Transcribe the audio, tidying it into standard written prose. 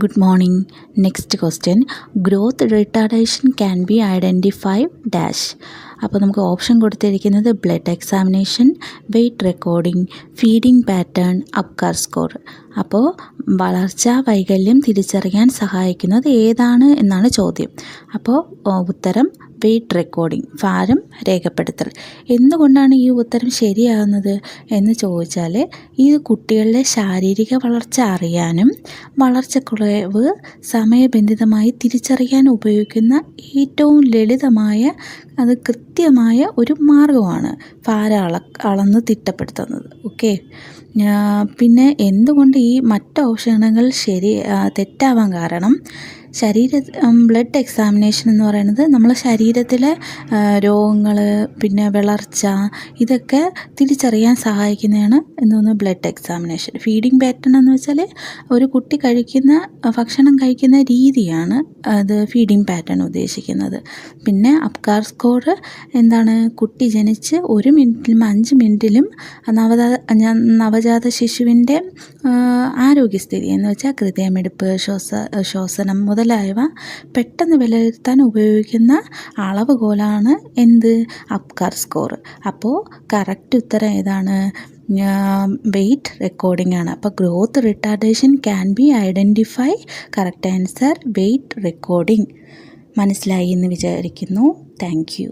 Good morning. Next question. Growth retardation can be identified dash. അപ്പോൾ നമുക്ക് option കൊടുത്തിരിക്കുന്നത് blood examination, weight recording, feeding pattern, Apgar score. അപ്പോൾ വളർച്ചാ വൈകല്യം തിരിച്ചറിയാൻ സഹായിക്കുന്നത് ഏതാണ് എന്നാണ് ചോദ്യം. അപ്പോൾ ഉത്തരം വെയ്റ്റ് റെക്കോർഡിംഗ്, ഭാരം രേഖപ്പെടുത്തൽ. എന്തുകൊണ്ടാണ് ഈ ഉത്തരം ശരിയാകുന്നത് എന്ന് ചോദിച്ചാൽ ഇത് കുട്ടികളുടെ ശാരീരിക വളർച്ച അറിയാനും വളർച്ചക്കുറവ് സമയബന്ധിതമായി തിരിച്ചറിയാൻ ഉപയോഗിക്കുന്ന ഏറ്റവും ലളിതമായ അത് കൃത്യമായ ഒരു മാർഗമാണ് ഭാരം അളന്ന് തിട്ടപ്പെടുത്തുന്നത്. ഓക്കെ, പിന്നെ എന്തുകൊണ്ട് ഈ മറ്റ് ഓപ്ഷനുകൾ തെറ്റാവാൻ കാരണം ബ്ലഡ് എക്സാമിനേഷൻ എന്ന് പറയുന്നത് നമ്മളെ ശരീരത്തിലെ രോഗങ്ങൾ, പിന്നെ വളർച്ച, ഇതൊക്കെ തിരിച്ചറിയാൻ സഹായിക്കുന്നതാണ് എന്തോന്ന് ബ്ലഡ് എക്സാമിനേഷൻ. ഫീഡിംഗ് പാറ്റേൺ എന്ന് വെച്ചാൽ ഒരു കുട്ടി ഭക്ഷണം കഴിക്കുന്ന രീതിയാണ് അത് ഫീഡിംഗ് പാറ്റേൺ ഉദ്ദേശിക്കുന്നത്. പിന്നെ അപ്കാർ സ്കോർ എന്താണ്, കുട്ടി ജനിച്ച് 1 മിനിറ്റിലും 5 മിനിറ്റിലും നവജാത ശിശുവിൻ്റെ ആരോഗ്യസ്ഥിതി എന്ന് വെച്ചാൽ ഹൃദയമിടിപ്പ്, ശ്വസനം മുതലായവ പെട്ടെന്ന് വിലയിരുത്താൻ ഉപയോഗിക്കുന്ന അളവുകോലാണ് അപ്കാർ സ്കോർ. അപ്പോൾ കറക്റ്റ് ഉത്തരം ഏതാണ്? വെയ്റ്റ് റെക്കോർഡിംഗ് ആണ്. അപ്പോൾ growth retardation can be identify. Correct answer weight recording. മനസ്സിലായി എന്ന് വിചാരിക്കുന്നു. Thank U.